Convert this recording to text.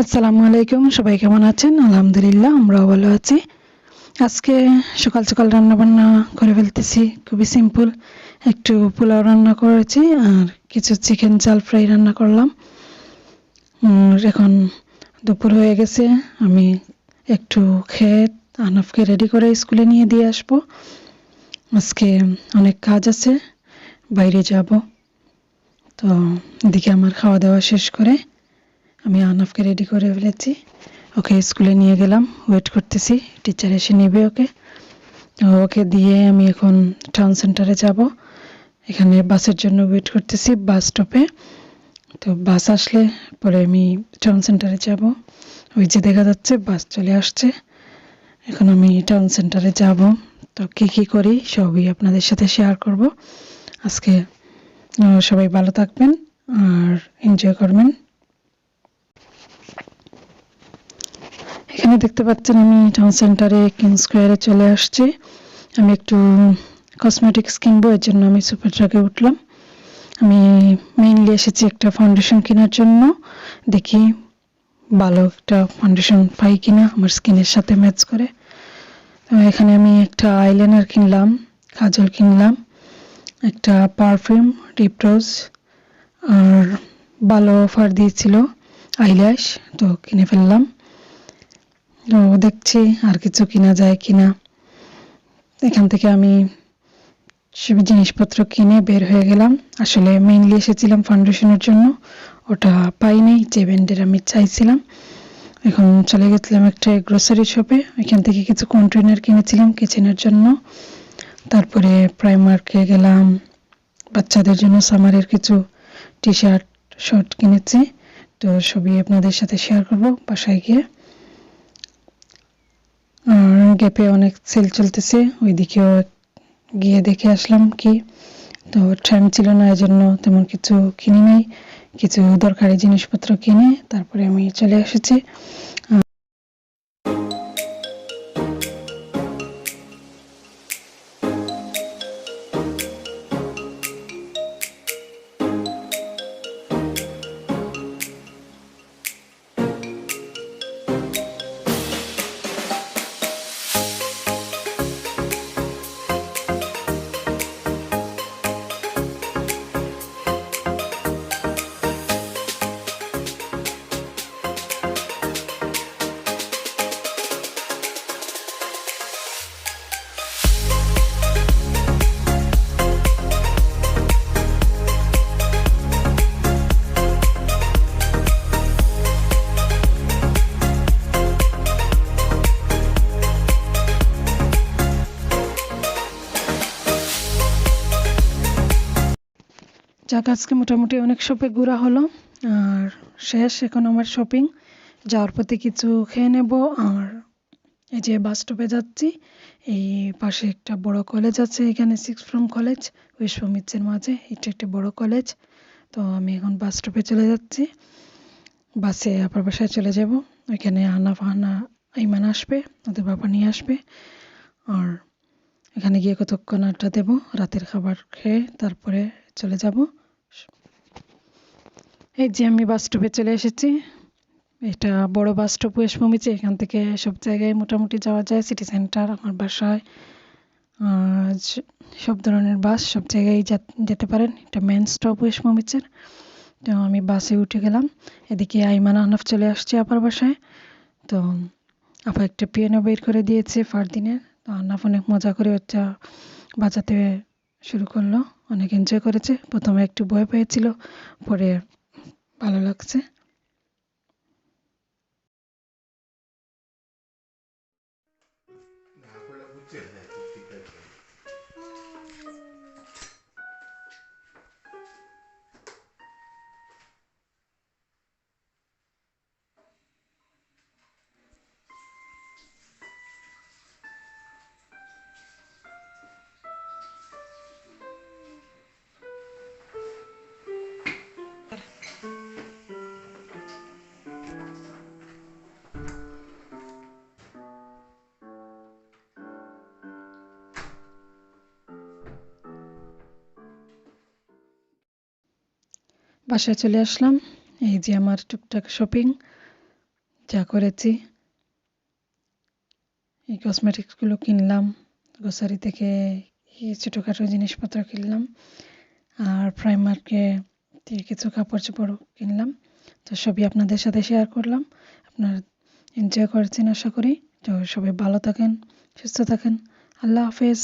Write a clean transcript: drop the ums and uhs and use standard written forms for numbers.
আসসালামু আলাইকুম, সবাই কেমন আছেন? আলহামদুলিল্লাহ, আমরাও ভালো আছি। আজকে সকাল সকাল রান্না বান্না করে ফেলতেছি, খুবই সিম্পল। একটু পোলাও রান্না করেছি আর কিছু চিকেন জাল ফ্রাই রান্না করলাম। এখন দুপুর হয়ে গেছে, আমি একটু খেয়ে আনাফকে রেডি করে স্কুলে নিয়ে দিয়ে আসবো। আজকে অনেক কাজ আছে, বাইরে যাব। তো এদিকে আমার খাওয়া দাওয়া শেষ করে আমি আনাফকে রেডি করে ফেলেছি, ওকে স্কুলে নিয়ে গেলাম। ওয়েট করতেছি, টিচার এসে নেবে ওকে। ওকে দিয়ে আমি এখন টাউন সেন্টারে যাব। এখানে বাসের জন্য ওয়েট করতেছি বাস স্টপে। তো বাস আসলে পরে আমি টাউন সেন্টারে যাব। ওই যে দেখা যাচ্ছে বাস চলে আসছে, এখন আমি টাউন সেন্টারে যাব। তো কী করি সবই আপনাদের সাথে শেয়ার করব আজকে। সবাই ভালো থাকবেন আর এনজয় করবেন। এখানে দেখতে পাচ্ছেন আমি টাউন সেন্টারে কিং স্কোয়ারে চলে আসছি। আমি একটু কসমেটিক্স কিনবো, এর জন্য আমি সুপার ট্রাকে উঠলাম। আমি মেইনলি এসেছি একটা ফাউন্ডেশন কেনার জন্য। দেখি ভালো একটা ফাউন্ডেশন পাই কিনা আমার স্কিনের সাথে ম্যাচ করে। তো এখানে আমি একটা আইলাইনার কিনলাম, কাজল কিনলাম, একটা পারফিউম রিপরোজ, আর ভালো অফার দিয়েছিল আইল্যাশ, তো কিনে ফেললাম। তো দেখছি আর কিছু কিনা যায় কিনা। এখান থেকে আমি সব জিনিসপত্র কিনে বের হয়ে গেলাম। আসলে মেইনলি এসেছিলাম ফাউন্ডেশনের জন্য, ওটা পাইনি যে ব্র্যান্ডের আমি চাইছিলাম। এখন চলে গেছিলাম একটা গ্রোসারি শপে, এখান থেকে কিছু কন্টেনার কিনেছিলাম কিচেনের জন্য। তারপরে প্রাইমার্কে গেলাম, বাচ্চাদের জন্য সামারের কিছু টি শার্ট শর্ট কিনেছি। তো সবই আপনাদের সাথে শেয়ার করব বাসায় গিয়ে। আর গ্যাপে অনেক সেল চলতেছে, ওইদিকেও গিয়ে দেখে আসলাম কি। তো টাইম ছিল না, এজন্য তেমন কিছু কিনি নাই। কিছু দরকারি জিনিসপত্র কিনে তারপরে আমি চলে এসেছি। যাক, আজকে মোটামুটি অনেক শপে ঘোরা হলো আর শেষ এখন আমার শপিং। যাওয়ার পথে কিছু খেয়ে নেব। আর এই যে বাস স্টপে যাচ্ছি, এই পাশে একটা বড় কলেজ আছে, এখানে সিক্স ফ্রম কলেজ ওয়েস্টমিন্সের মাঝে, এটা একটা বড় কলেজ। তো আমি এখন বাস স্টপে চলে যাচ্ছি, বাসে আবার বাসায় চলে যাব। ওইখানে আইমান আসবে, ওদের বাবা নিয়ে আসবে। আর এখানে গিয়ে কতক্ষণ আড্ডা দেবো, রাতের খাবার খেয়ে তারপরে চলে যাব। এই যে আমি বাস স্টপে চলে এসেছি, এটা বড় বাস স্টপ ওয়েস্টমিন্সে। এখান থেকে সব জায়গায় মোটামুটি যাওয়া যায়, সিটি সেন্টার, আমার বাসায়, সব ধরনের বাস সব জায়গায় যেতে পারেন। এটা মেন স্টপ ওয়েস্টমিন্সের। তো আমি বাসে উঠে গেলাম। এদিকে আইমান আহনাফ চলে আসছে আপার বাসায়। তো আপা একটা পিয়ানো বের করে দিয়েছে ফারদিনের। তো আহনাফ অনেক মজা করে হচ্ছে বাজাতে শুরু করলো, অনেক এনজয় করেছে। প্রথমে একটু ভয় পেয়েছিল, পরে ভালো লাগছে। বাসায় চলে আসলাম, এই যে আমার টুকটাক শপিং। যা করেছি। এই কসমেটিক্সগুলো কিনলাম, গ্রোসারি থেকে এই ছোটোখাটো জিনিসপত্র কিনলাম, আর প্রাইমার্কে থেকে কিছু কাপড় চোপড় কিনলাম। তো সবই আপনাদের সাথে শেয়ার করলাম। আপনারা এনজয় করেছেন আশা করি। তো সবাই ভালো থাকেন, সুস্থ থাকেন। আল্লাহ হাফেজ।